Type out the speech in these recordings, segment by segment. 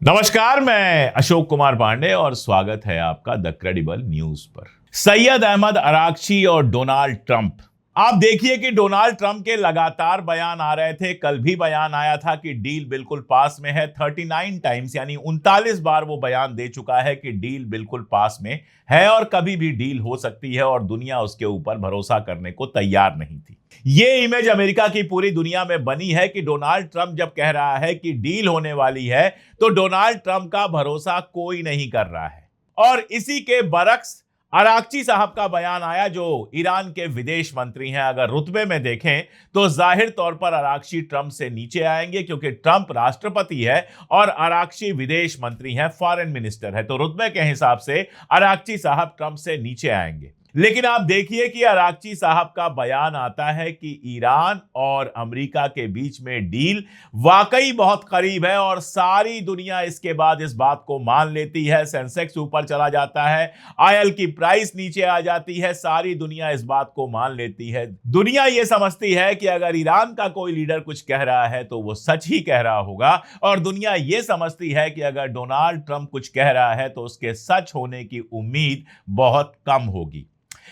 नमस्कार, मैं अशोक कुमार पांडे और स्वागत है आपका द क्रेडिबल न्यूज पर। सैयद अहमद अरागची और डोनाल्ड ट्रंप। आप देखिए कि डोनाल्ड ट्रंप के लगातार बयान आ रहे थे। कल भी बयान आया था कि डील बिल्कुल पास में है। 39 टाइम्स यानी 39 बार वो बयान दे चुका है कि डील बिल्कुल पास में है और कभी भी डील हो सकती है और दुनिया उसके ऊपर भरोसा करने को तैयार नहीं थी। ये इमेज अमेरिका की पूरी दुनिया में बनी है कि डोनाल्ड ट्रंप जब कह रहा है कि डील होने वाली है तो डोनाल्ड ट्रंप का भरोसा कोई नहीं कर रहा है। और इसी के बरक्स अरागची साहब का बयान आया, जो ईरान के विदेश मंत्री हैं। अगर रुतबे में देखें तो जाहिर तौर पर अरागची ट्रंप से नीचे आएंगे, क्योंकि ट्रंप राष्ट्रपति है और अरागची विदेश मंत्री हैं, फॉरेन मिनिस्टर है। तो रुतबे के हिसाब से अरागची साहब ट्रंप से नीचे आएंगे। लेकिन आप देखिए कि अरागची साहब का बयान आता है कि ईरान और अमेरिका के बीच में डील वाकई बहुत करीब है और सारी दुनिया इसके बाद इस बात को मान लेती है। सेंसेक्स ऊपर चला जाता है, ऑयल की प्राइस नीचे आ जाती है, सारी दुनिया इस बात को मान लेती है। दुनिया यह समझती है कि अगर ईरान का कोई लीडर कुछ कह रहा है तो वो सच ही कह रहा होगा, और दुनिया यह समझती है कि अगर डोनाल्ड ट्रंप कुछ कह रहा है तो उसके सच होने की उम्मीद बहुत कम होगी।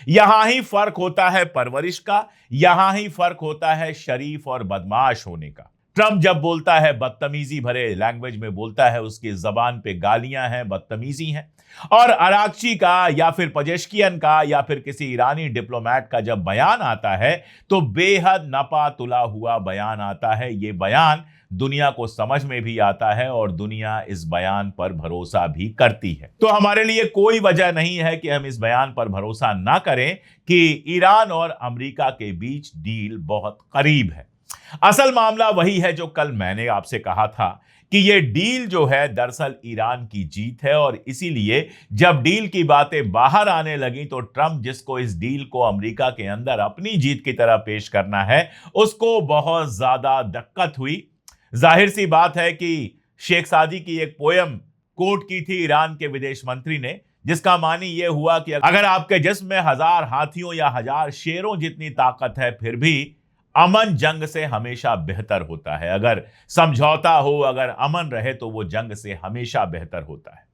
यहां ही फर्क होता है परवरिश का, यहां ही फर्क होता है शरीफ और बदमाश होने का। ट्रंप जब बोलता है बदतमीजी भरे लैंग्वेज में बोलता है, उसकी जबान पे गालियां हैं, बदतमीजी हैं। और अरागची का या फिर पजेश्कियन का या फिर किसी ईरानी डिप्लोमेट का जब बयान आता है तो बेहद नपा तुला हुआ बयान आता है। यह बयान दुनिया को समझ में भी आता है और दुनिया इस बयान पर भरोसा भी करती है। तो हमारे लिए कोई वजह नहीं है कि हम इस बयान पर भरोसा ना करें कि ईरान और अमेरिका के बीच डील बहुत करीब है। असल मामला वही है जो कल मैंने आपसे कहा था कि यह डील जो है दरअसल ईरान की जीत है। और इसीलिए जब डील की बातें बाहर आने लगी तो ट्रंप, जिसको इस डील को अमेरिका के अंदर अपनी जीत की तरह पेश करना है, उसको बहुत ज्यादा दिक्कत हुई। जाहिर सी बात है कि शेख सादी की एक पोयम कोट की थी ईरान के विदेश मंत्री ने, जिसका मानी यह हुआ कि अगर आपके जिस्म में 1000 हाथियों या 1000 शेरों जितनी ताकत है, फिर भी अमन जंग से हमेशा बेहतर होता है। अगर समझौता हो, अगर अमन रहे तो वो जंग से हमेशा बेहतर होता है।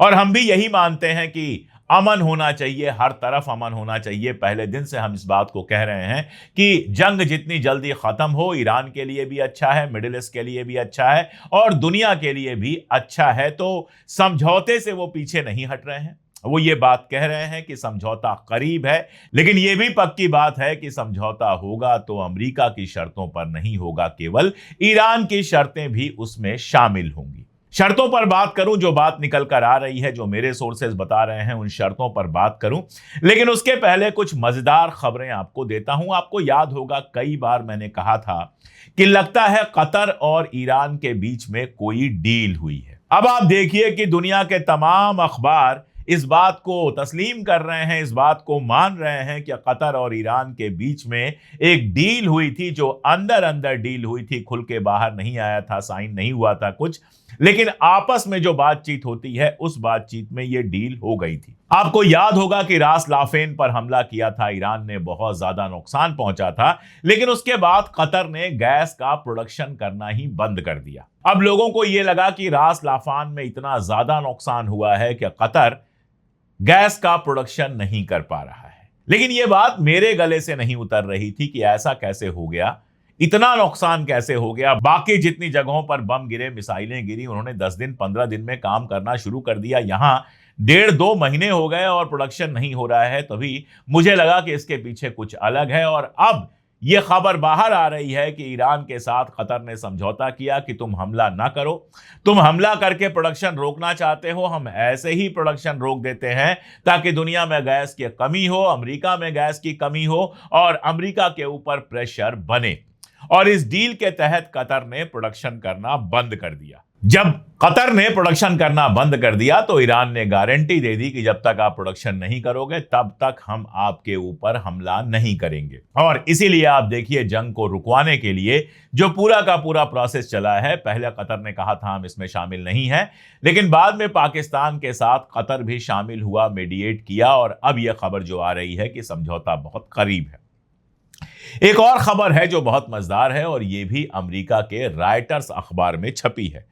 और हम भी यही मानते हैं कि अमन होना चाहिए, हर तरफ अमन होना चाहिए। पहले दिन से हम इस बात को कह रहे हैं कि जंग जितनी जल्दी खत्म हो, ईरान के लिए भी अच्छा है, मिडिल ईस्ट के लिए भी अच्छा है और दुनिया के लिए भी अच्छा है। तो समझौते से वो पीछे नहीं हट रहे हैं। वो ये बात कह रहे हैं कि समझौता करीब है, लेकिन ये भी पक्की बात है कि समझौता होगा तो अमेरिका की शर्तों पर नहीं होगा, केवल ईरान की शर्तें भी उसमें शामिल होंगी। शर्तों पर बात करूं, जो बात निकल कर आ रही है, जो मेरे सोर्सेज बता रहे हैं, उन शर्तों पर बात करूं। लेकिन उसके पहले कुछ मजेदार खबरें आपको देता हूं। आपको याद होगा कई बार मैंने कहा था कि लगता है कतर और ईरान के बीच में कोई डील हुई है। अब आप देखिए कि दुनिया के तमाम अखबार इस बात को तस्लीम कर रहे हैं, इस बात को मान रहे हैं कि कतर और ईरान के बीच में एक डील हुई थी, जो अंदर अंदर डील हुई थी, खुल के बाहर नहीं आया था, साइन नहीं हुआ था कुछ, लेकिन आपस में जो बातचीत होती है उस बातचीत में यह डील हो गई थी। आपको याद होगा कि रास लाफेन पर हमला किया था ईरान ने, बहुत ज्यादा नुकसान पहुंचा था, लेकिन उसके बाद कतर ने गैस का प्रोडक्शन करना ही बंद कर दिया। अब लोगों को यह लगा कि रास लाफान में इतना ज्यादा नुकसान हुआ है कि कतर गैस का प्रोडक्शन नहीं कर पा रहा है। लेकिन यह बात मेरे गले से नहीं उतर रही थी कि ऐसा कैसे हो गया, इतना नुकसान कैसे हो गया। बाकी जितनी जगहों पर बम गिरे, मिसाइलें गिरी, उन्होंने 10 दिन 15 दिन में काम करना शुरू कर दिया। यहां 1.5-2 महीने हो गए और प्रोडक्शन नहीं हो रहा है। तभी मुझे लगा कि इसके पीछे कुछ अलग है। और अब यह खबर बाहर आ रही है कि ईरान के साथ कतर ने समझौता किया कि तुम हमला ना करो, तुम हमला करके प्रोडक्शन रोकना चाहते हो, हम ऐसे ही प्रोडक्शन रोक देते हैं ताकि दुनिया में गैस की कमी हो, अमेरिका में गैस की कमी हो और अमेरिका के ऊपर प्रेशर बने। और इस डील के तहत कतर ने प्रोडक्शन करना बंद कर दिया। जब कतर ने प्रोडक्शन करना बंद कर दिया तो ईरान ने गारंटी दे दी कि जब तक आप प्रोडक्शन नहीं करोगे तब तक हम आपके ऊपर हमला नहीं करेंगे। और इसीलिए आप देखिए, जंग को रुकवाने के लिए जो पूरा का पूरा प्रोसेस चला है, पहले कतर ने कहा था हम इसमें शामिल नहीं हैं, लेकिन बाद में पाकिस्तान के साथ कतर भी शामिल हुआ, मीडिएट किया, और अब यह खबर जो आ रही है कि समझौता बहुत करीब है। एक और खबर है जो बहुत मजेदार है और यह भी अमेरिका के रॉयटर्स अखबार में छपी है।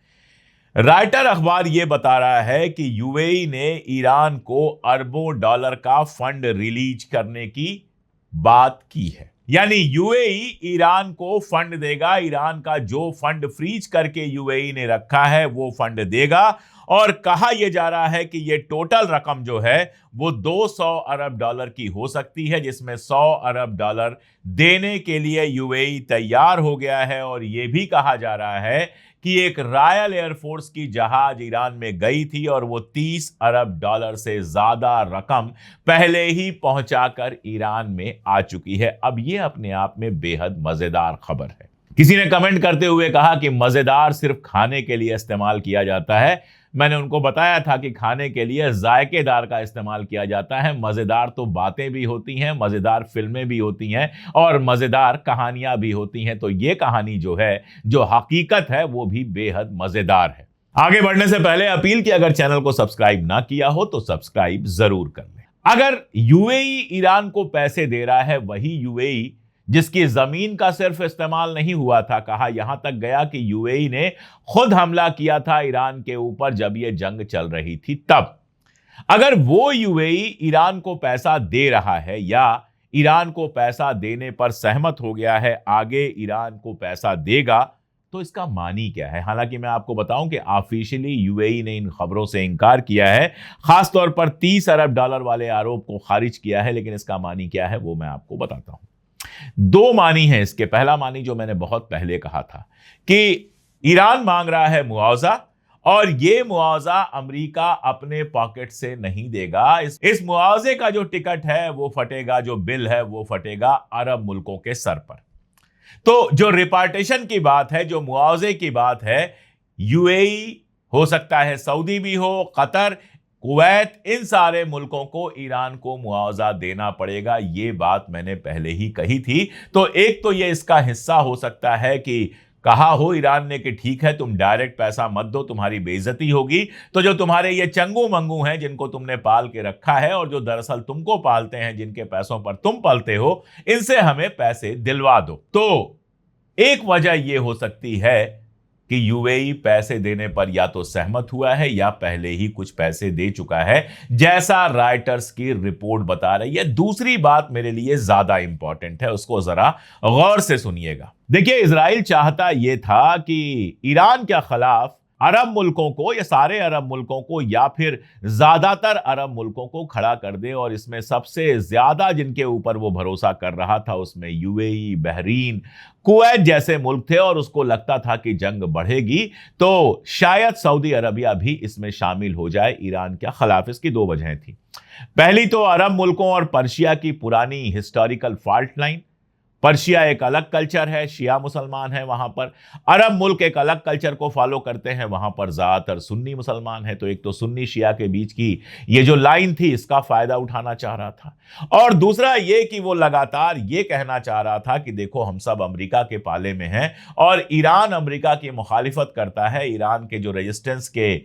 राइटर अखबार यह बता रहा है कि यूएई ने ईरान को अरबों डॉलर का फंड रिलीज करने की बात की है। यानी यूएई ईरान को फंड देगा, ईरान का जो फंड फ्रीज करके यूएई ने रखा है वो फंड देगा। और कहा यह जा रहा है कि यह टोटल रकम जो है वो 200 अरब डॉलर की हो सकती है, जिसमें 100 अरब डॉलर देने के लिए यूएई तैयार हो गया है। और यह भी कहा जा रहा है कि एक रॉयल एयरफोर्स की जहाज ईरान में गई थी और वो 30 अरब डॉलर से ज्यादा रकम पहले ही पहुंचाकर ईरान में आ चुकी है। अब ये अपने आप में बेहद मजेदार खबर है। किसी ने कमेंट करते हुए कहा कि मजेदार सिर्फ खाने के लिए इस्तेमाल किया जाता है। मैंने उनको बताया था कि खाने के लिए जायकेदार का इस्तेमाल किया जाता है। मजेदार तो बातें भी होती हैं, मजेदार फिल्में भी होती हैं और मजेदार कहानियां भी होती हैं। तो ये कहानी जो है, जो हकीकत है, वो भी बेहद मजेदार है। आगे बढ़ने से पहले अपील कि अगर चैनल को सब्सक्राइब ना किया हो तो सब्सक्राइब जरूर कर लें। अगर यूएई ईरान को पैसे दे रहा है, वही यूएई जिसकी जमीन का सिर्फ इस्तेमाल नहीं हुआ था, कहा यहां तक गया कि यूएई ने खुद हमला किया था ईरान के ऊपर जब यह जंग चल रही थी तब। अगर वो यूएई ईरान को पैसा दे रहा है या ईरान को पैसा देने पर सहमत हो गया है, आगे ईरान को पैसा देगा, तो इसका मानी क्या है? हालांकि मैं आपको बताऊं कि ऑफिशियली यूएई ने इन खबरों से इनकार किया है, खासतौर पर 30 अरब डॉलर वाले आरोप को खारिज किया है। लेकिन इसका मानी क्या है वो मैं आपको बताता हूं। दो मानी है इसके। पहला मानी जो मैंने बहुत पहले कहा था कि ईरान मांग रहा है मुआवजा, और यह मुआवजा अमेरिका अपने पॉकेट से नहीं देगा। इस मुआवजे का जो टिकट है वो फटेगा, जो बिल है वो फटेगा अरब मुल्कों के सर पर। तो जो रिपार्टीशन की बात है, जो मुआवजे की बात है, यूएई हो सकता है, सऊदी भी हो, कतर, कुवैत, इन सारे मुल्कों को ईरान को मुआवजा देना पड़ेगा। ये बात मैंने पहले ही कही थी। तो एक तो ये इसका हिस्सा हो सकता है कि कहा हो ईरान ने कि ठीक है तुम डायरेक्ट पैसा मत दो, तुम्हारी बेइज्जती होगी, तो जो तुम्हारे ये चंगू मंगू हैं जिनको तुमने पाल के रखा है और जो दरअसल तुमको पालते हैं, जिनके पैसों पर तुम पलते हो, इनसे हमें पैसे दिलवा दो। तो एक वजह यह हो सकती है कि यूएई पैसे देने पर या तो सहमत हुआ है या पहले ही कुछ पैसे दे चुका है, जैसा राइटर्स की रिपोर्ट बता रही है। दूसरी बात मेरे लिए ज्यादा इंपॉर्टेंट है, उसको जरा गौर से सुनिएगा। देखिए, इजराइल चाहता यह था कि ईरान के खिलाफ अरब मुल्कों को, या सारे अरब मुल्कों को, या फिर ज्यादातर अरब मुल्कों को खड़ा कर दे। और इसमें सबसे ज्यादा जिनके ऊपर वो भरोसा कर रहा था उसमें यूएई, बहरीन, कुवैत जैसे मुल्क थे। और उसको लगता था कि जंग बढ़ेगी तो शायद सऊदी अरबिया भी इसमें शामिल हो जाए ईरान के खिलाफ। इसकी दो वजहें थी। पहली तो अरब मुल्कों और पर्शिया की पुरानी हिस्टोरिकल फॉल्ट लाइन। पर्शिया एक अलग कल्चर है, शिया मुसलमान है वहां पर। अरब मुल्क एक अलग कल्चर को फॉलो करते हैं, वहां पर ज्यादातर सुन्नी मुसलमान है। तो एक तो सुन्नी शिया के बीच की ये जो लाइन थी, इसका फायदा उठाना चाह रहा था। और दूसरा ये कि वो लगातार ये कहना चाह रहा था कि देखो हम सब अमेरिका के पाले में हैं और ईरान अमेरिका की मुखालिफत करता है। ईरान के जो रेजिस्टेंस के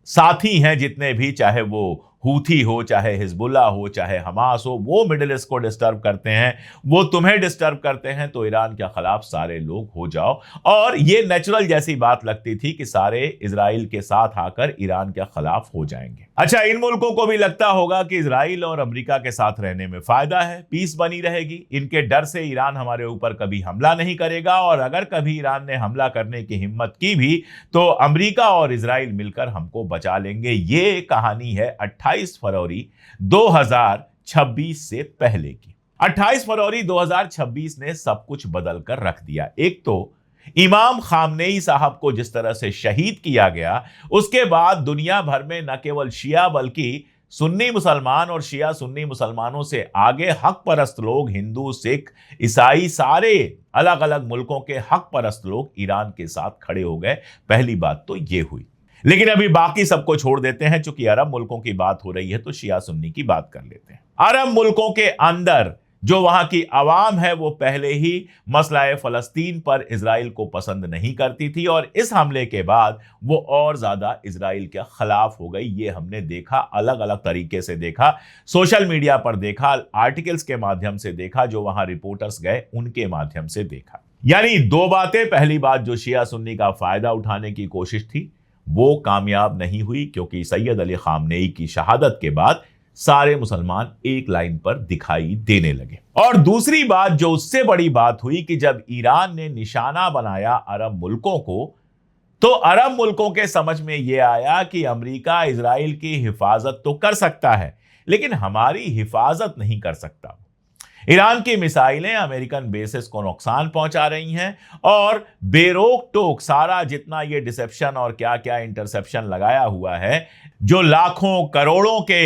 साथी हैं जितने भी, चाहे वो हूथी हो, चाहे हिजबुल्ला हो, चाहे हमास हो, वो मिडिल ईस्ट को डिस्टर्ब करते हैं, वो तुम्हें डिस्टर्ब करते हैं। तो ईरान के खिलाफ सारे लोग हो जाओ। और ये नेचुरल जैसी बात लगती थी कि सारे इजराइल के साथ आकर ईरान के खिलाफ हो जाएंगे। अच्छा, इन मुल्कों को भी लगता होगा कि इजराइल और अमेरिका के साथ रहने में फायदा है, पीस बनी रहेगी। इनके डर से ईरान हमारे ऊपर कभी हमला नहीं करेगा, और अगर कभी ईरान ने हमला करने की हिम्मत की भी तो अमेरिका और इजराइल मिलकर हमको बचा लेंगे। ये कहानी है 28 फरवरी 2026 से पहले की। 28 फरवरी 2026 ने सब कुछ बदल कर रख दिया। एक तो इमाम खामनेई साहब को जिस तरह से शहीद किया गया, उसके बाद दुनिया भर में न केवल शिया बल्कि सुन्नी मुसलमान और शिया सुन्नी मुसलमानों से आगे हक परस्त लोग, हिंदू, सिख, ईसाई, सारे अलग अलग मुल्कों के हक परस्त लोग ईरान के साथ खड़े हो गए। पहली बात तो यह हुई। लेकिन अभी बाकी सबको छोड़ देते हैं, चूंकि अरब मुल्कों की बात हो रही है तो शिया सुन्नी की बात कर लेते हैं। अरब मुल्कों के अंदर जो वहां की आवाम है वो पहले ही मसला फलस्तीन पर इजराइल को पसंद नहीं करती थी, और इस हमले के बाद वो और ज्यादा इजराइल के खिलाफ हो गई। ये हमने देखा, अलग अलग तरीके से देखा, सोशल मीडिया पर देखा, आर्टिकल्स के माध्यम से देखा, जो वहां रिपोर्टर्स गए उनके माध्यम से देखा। यानी दो बातें। पहली बात, जो शिया सुन्नी का फायदा उठाने की कोशिश थी वो कामयाब नहीं हुई, क्योंकि सैयद अली खामनेई की शहादत के बाद सारे मुसलमान एक लाइन पर दिखाई देने लगे। और दूसरी बात जो उससे बड़ी बात हुई कि जब ईरान ने निशाना बनाया अरब मुल्कों को, तो अरब मुल्कों के समझ में यह आया कि अमेरिका इजराइल की हिफाजत तो कर सकता है, लेकिन हमारी हिफाजत नहीं कर सकता। ईरान की मिसाइलें अमेरिकन बेसिस को नुकसान पहुंचा रही हैं और बेरोक टोक सारा जितना ये डिसेप्शन और क्या क्या इंटरसेप्शन लगाया हुआ है, जो लाखों करोड़ों के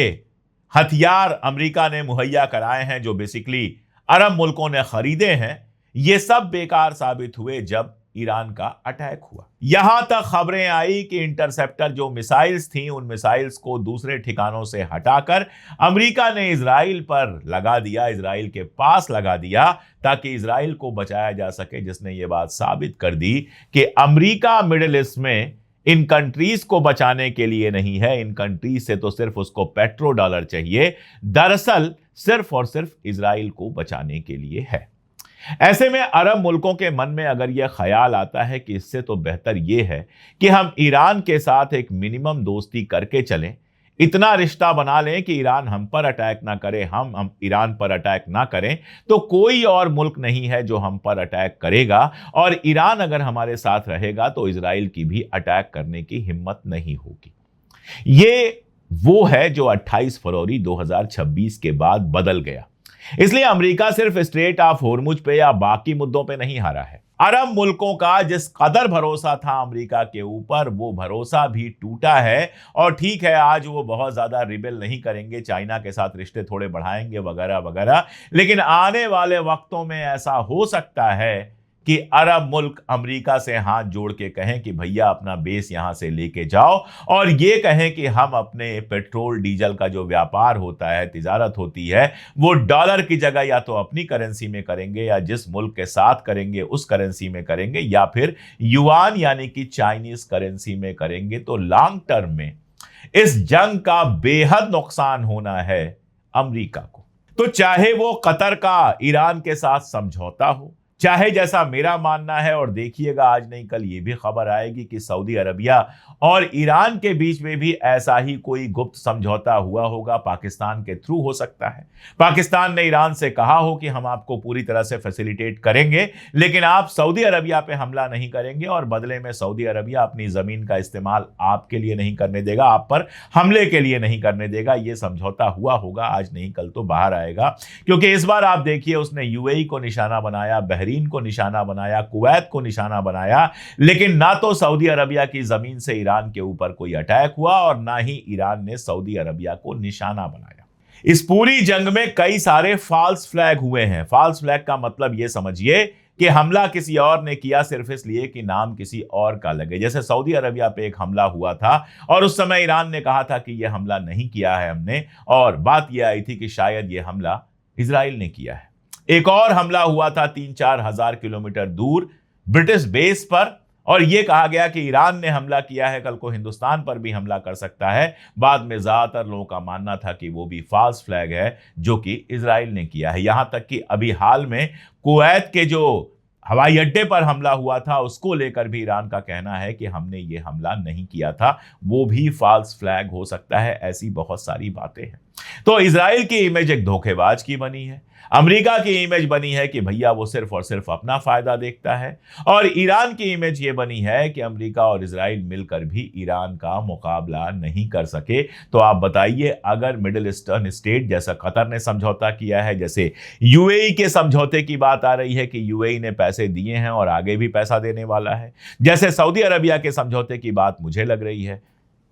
हथियार अमेरिका ने मुहैया कराए हैं, जो बेसिकली अरब मुल्कों ने खरीदे हैं, ये सब बेकार साबित हुए जब ईरान का अटैक हुआ। यहां तक खबरें आई कि इंटरसेप्टर जो मिसाइल्स थी, उन मिसाइल्स को दूसरे ठिकानों से हटाकर अमेरिका ने इजराइल पर लगा दिया, इजराइल के पास लगा दिया, ताकि इजराइल को बचाया जा सके, जिसने ये बात साबित कर दी कि अमेरिका मिडिल ईस्ट में इन कंट्रीज को बचाने के लिए नहीं है, इन कंट्रीज से तो सिर्फ उसको पेट्रो डॉलर चाहिए, दरअसल सिर्फ और सिर्फ इजराइल को बचाने के लिए है। ऐसे में अरब मुल्कों के मन में अगर यह ख्याल आता है कि इससे तो बेहतर यह है कि हम ईरान के साथ एक मिनिमम दोस्ती करके चलें, इतना रिश्ता बना लें कि ईरान हम पर अटैक ना करे, हम ईरान पर अटैक ना करें, तो कोई और मुल्क नहीं है जो हम पर अटैक करेगा, और ईरान अगर हमारे साथ रहेगा तो इजराइल की भी अटैक करने की हिम्मत नहीं होगी। ये वो है जो 28 फरवरी 2026 के बाद बदल गया। इसलिए अमेरिका सिर्फ स्ट्रेट ऑफ होर्मुज पे या बाकी मुद्दों पे नहीं हारा है। अरब मुल्कों का जिस कदर भरोसा था अमेरिका के ऊपर, वो भरोसा भी टूटा है। और ठीक है, आज वो बहुत ज्यादा रिबेल नहीं करेंगे, चाइना के साथ रिश्ते थोड़े बढ़ाएंगे वगैरह वगैरह, लेकिन आने वाले वक्तों में ऐसा हो सकता है कि अरब मुल्क अमेरिका से हाथ जोड़ के कहें कि भैया अपना बेस यहां से लेके जाओ, और ये कहें कि हम अपने पेट्रोल डीजल का जो व्यापार होता है, तिजारत होती है, वो डॉलर की जगह या तो अपनी करेंसी में करेंगे, या जिस मुल्क के साथ करेंगे उस करेंसी में करेंगे, या फिर युआन यानी कि चाइनीज करेंसी में करेंगे। तो लॉन्ग टर्म में इस जंग का बेहद नुकसान होना है अमेरिका को। तो चाहे वो कतर का ईरान के साथ समझौता हो, चाहे जैसा मेरा मानना है, और देखिएगा आज नहीं कल ये भी खबर आएगी कि सऊदी अरबिया और ईरान के बीच में भी ऐसा ही कोई गुप्त समझौता हुआ होगा, पाकिस्तान के थ्रू हो सकता है। पाकिस्तान ने ईरान से कहा हो कि हम आपको पूरी तरह से फैसिलिटेट करेंगे, लेकिन आप सऊदी अरबिया पे हमला नहीं करेंगे, और बदले में सऊदी अरबिया अपनी जमीन का इस्तेमाल आपके लिए नहीं करने देगा, आप पर हमले के लिए नहीं करने देगा। ये समझौता हुआ होगा, आज नहीं कल तो बाहर आएगा, क्योंकि इस बार आप देखिए उसने यूएई को निशाना बनाया, बहरीन को निशाना बनाया, कुवैत को निशाना बनाया, लेकिन ना तो सऊदी अरबिया की जमीन से ईरान के ऊपर कोई अटैक हुआ, और ना ही ईरान ने सऊदी अरबिया को निशाना बनाया। इस पूरी जंग में कई सारे फॉल्स फ्लैग हुए हैं। फॉल्स फ्लैग का मतलब यह समझिए कि हमला किसी और ने किया सिर्फ इसलिए कि नाम किसी और का लगे। जैसे सऊदी अरबिया पे एक हमला हुआ था और उस समय ईरान ने कहा था कि यह हमला नहीं किया है हमने, और बात यह आई थी कि शायद यह हमला इजराइल ने किया है। एक और हमला हुआ था 3-4 हजार किलोमीटर दूर ब्रिटिश बेस पर, और यह कहा गया कि ईरान ने हमला किया है, कल को हिंदुस्तान पर भी हमला कर सकता है। बाद में ज्यादातर लोगों का मानना था कि वो भी फॉल्स फ्लैग है, जो कि इजराइल ने किया है। यहां तक कि अभी हाल में कुवैत के जो हवाई अड्डे पर हमला हुआ था, उसको लेकर भी ईरान का कहना है कि हमने ये हमला नहीं किया था, वो भी फॉल्स फ्लैग हो सकता है। ऐसी बहुत सारी बातें हैं। तो इजराइल की इमेज एक धोखेबाज की बनी है, अमेरिका की इमेज बनी है कि भैया वो सिर्फ और सिर्फ अपना फायदा देखता है, और ईरान की इमेज ये बनी है कि अमेरिका और इजराइल मिलकर भी ईरान का मुकाबला नहीं कर सके। तो आप बताइए, अगर मिडिल ईस्टर्न स्टेट जैसा कतर ने समझौता किया है, जैसे यूएई के समझौते की बात आ रही है कि यूएई ने पैसे दिए हैं और आगे भी पैसा देने वाला है, जैसे सऊदी अरबिया के समझौते की बात मुझे लग रही है,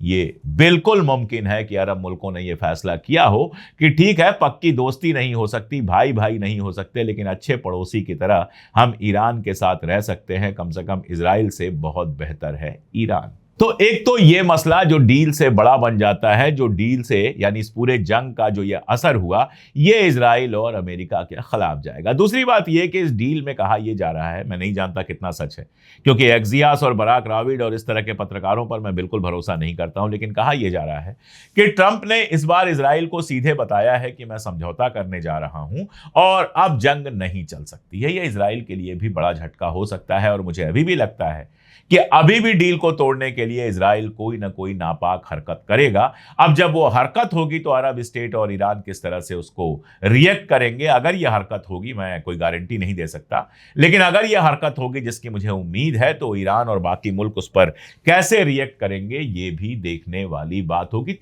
ये बिल्कुल मुमकिन है कि अरब मुल्कों ने यह फैसला किया हो कि ठीक है, पक्की दोस्ती नहीं हो सकती, भाई भाई नहीं हो सकते, लेकिन अच्छे पड़ोसी की तरह हम ईरान के साथ रह सकते हैं। कम से कम इजराइल से बहुत बेहतर है ईरान। तो एक तो ये मसला जो डील से बड़ा बन जाता है, जो डील से यानी इस पूरे जंग का जो ये असर हुआ, ये इजराइल और अमेरिका के खिलाफ जाएगा। दूसरी बात ये कि इस डील में कहा यह जा रहा है, मैं नहीं जानता कितना सच है, क्योंकि एक्सियास और बराक राविड और इस तरह के पत्रकारों पर मैं बिल्कुल भरोसा नहीं करता हूं, लेकिन कहा यह जा रहा है कि ट्रंप ने इस बार इजराइल को सीधे बताया है कि मैं समझौता करने जा रहा हूं और अब जंग नहीं चल सकती है। यह इजराइल के लिए भी बड़ा झटका हो सकता है, और मुझे अभी भी लगता है कि अभी भी डील को तोड़ने के लिए इजराइल कोई ना कोई नापाक हरकत करेगा। अब जब वो हरकत होगी तो अरब स्टेट और ईरान किस तरह से उसको रिएक्ट करेंगे, अगर यह हरकत होगी, मैं कोई गारंटी नहीं दे सकता, लेकिन अगर यह हरकत होगी जिसकी मुझे उम्मीद है, तो ईरान और बाकी मुल्क उस पर कैसे रिएक्ट करेंगे ये भी देखने वाली बात होगी।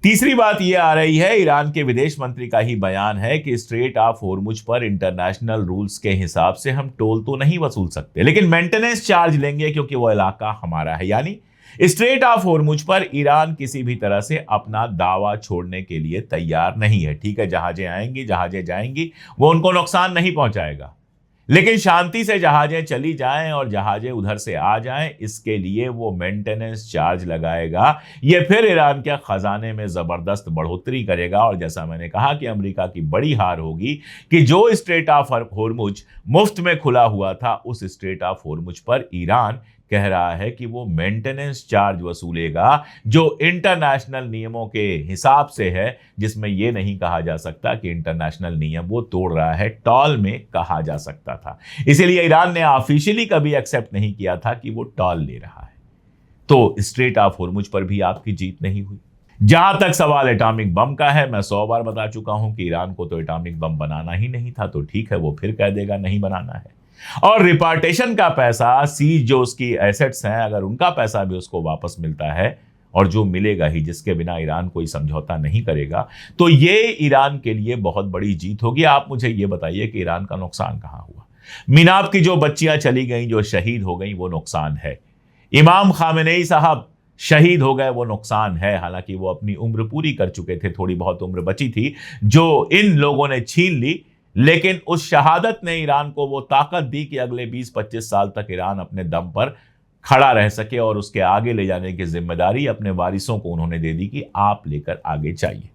तीसरी बात यह आ रही है, ईरान के विदेश मंत्री का ही बयान है कि स्ट्रेट ऑफ होर्मुज पर इंटरनेशनल रूल्स के हिसाब से हम टोल तो नहीं वसूल सकते, लेकिन मेंटेनेंस चार्ज लेंगे क्योंकि वो इलाका हमारा है। यानी स्ट्रेट ऑफ होर्मुज पर ईरान किसी भी तरह से अपना दावा छोड़ने के लिए तैयार नहीं है। ठीक है, जहाजें आएंगी, जहाजें जाएंगी, वो उनको नुकसान नहीं पहुंचाएगा, लेकिन शांति से जहाजें चली जाएं और जहाजें उधर से आ जाएं, इसके लिए वो मेंटेनेंस चार्ज लगाएगा। ये फिर ईरान के खजाने में जबरदस्त बढ़ोतरी करेगा। और जैसा मैंने कहा कि अमेरिका की बड़ी हार होगी कि जो स्ट्रेट ऑफ होर्मुज मुफ्त में खुला हुआ था, उस स्ट्रेट ऑफ होर्मुज पर ईरान कह रहा है कि वो मेंटेनेंस चार्ज वसूलेगा जो इंटरनेशनल नियमों के हिसाब से है, जिसमें यह नहीं कहा जा सकता कि इंटरनेशनल नियम वो तोड़ रहा है, टॉल में कहा जा सकता था। इसीलिए ईरान ने ऑफिशियली कभी एक्सेप्ट नहीं किया था कि वो टॉल ले रहा है। तो स्ट्रेट ऑफ होर्मुज पर भी आपकी जीत नहीं हुई। जहां तक सवाल एटॉमिक बम का है, मैं 100 बार बता चुका हूं कि ईरान को तो एटॉमिक बम बनाना ही नहीं था, तो ठीक है, वो फिर कह देगा नहीं बनाना है। और रिपार्टेशन का पैसा, सीज जो उसकी एसेट्स हैं, अगर उनका पैसा भी उसको वापस मिलता है, और जो मिलेगा ही, जिसके बिना ईरान कोई समझौता नहीं करेगा, तो ये ईरान के लिए बहुत बड़ी जीत होगी। आप मुझे ये बताइए कि ईरान का नुकसान कहां हुआ? मीनाब की जो बच्चियां चली गईं, जो शहीद हो गईं, वो नुकसान है। इमाम खामेनेई साहब शहीद हो गए, वो नुकसान है। हालांकि वो अपनी उम्र पूरी कर चुके थे, थोड़ी बहुत उम्र बची थी जो इन लोगों ने छीन ली, लेकिन उस शहादत ने ईरान को वो ताकत दी कि अगले 20-25 साल तक ईरान अपने दम पर खड़ा रह सके, और उसके आगे ले जाने की जिम्मेदारी अपने वारिसों को उन्होंने दे दी कि आप लेकर आगे चाहिए।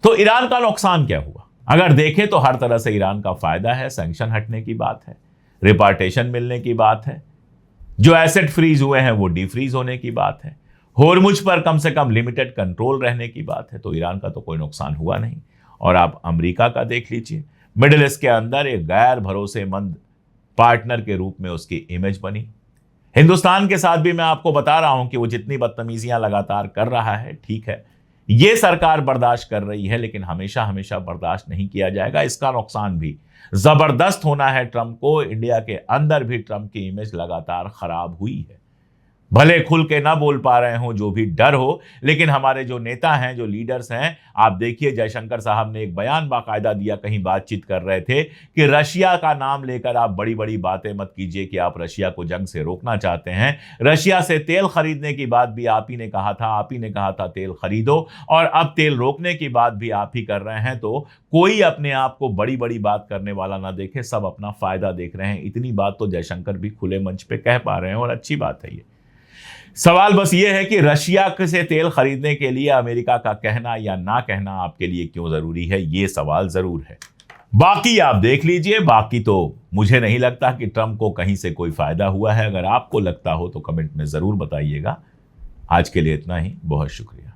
तो ईरान का नुकसान क्या हुआ? अगर देखें तो हर तरह से ईरान का फायदा है। सैंक्शन हटने की बात है, रिपार्टेशन मिलने की बात है, जो एसेट फ्रीज हुए हैं वो डीफ्रीज होने की बात है, होर्मुज पर कम से कम लिमिटेड कंट्रोल रहने की बात है। तो ईरान का तो कोई नुकसान हुआ नहीं। और आप अमेरिका का देख लीजिए, मिडिल ईस्ट के अंदर एक गैर भरोसेमंद पार्टनर के रूप में उसकी इमेज बनी। हिंदुस्तान के साथ भी मैं आपको बता रहा हूं कि वो जितनी बदतमीजियां लगातार कर रहा है, ठीक है, ये सरकार बर्दाश्त कर रही है, लेकिन हमेशा हमेशा बर्दाश्त नहीं किया जाएगा। इसका नुकसान भी जबरदस्त होना है ट्रंप को। इंडिया के अंदर भी ट्रंप की इमेज लगातार खराब हुई है। भले खुल के ना बोल पा रहे हो, जो भी डर हो, लेकिन हमारे जो नेता हैं, जो लीडर्स हैं, आप देखिए जयशंकर साहब ने एक बयान बाकायदा दिया, कहीं बातचीत कर रहे थे कि रशिया का नाम लेकर आप बड़ी बड़ी बातें मत कीजिए कि आप रशिया को जंग से रोकना चाहते हैं। रशिया से तेल खरीदने की बात भी आप ही ने कहा था तेल खरीदो, और अब तेल रोकने की बात भी आप ही कर रहे हैं। तो कोई अपने आप को बड़ी बड़ी बात करने वाला ना देखे, सब अपना फायदा देख रहे हैं। इतनी बात तो जयशंकर भी खुले मंच पे कह पा रहे हैं, और अच्छी बात है ये। सवाल बस ये है कि रशिया से तेल खरीदने के लिए अमेरिका का कहना या ना कहना आपके लिए क्यों जरूरी है, ये सवाल जरूर है। बाकी आप देख लीजिए। बाकी तो मुझे नहीं लगता कि ट्रंप को कहीं से कोई फायदा हुआ है। अगर आपको लगता हो तो कमेंट में जरूर बताइएगा। आज के लिए इतना ही, बहुत शुक्रिया।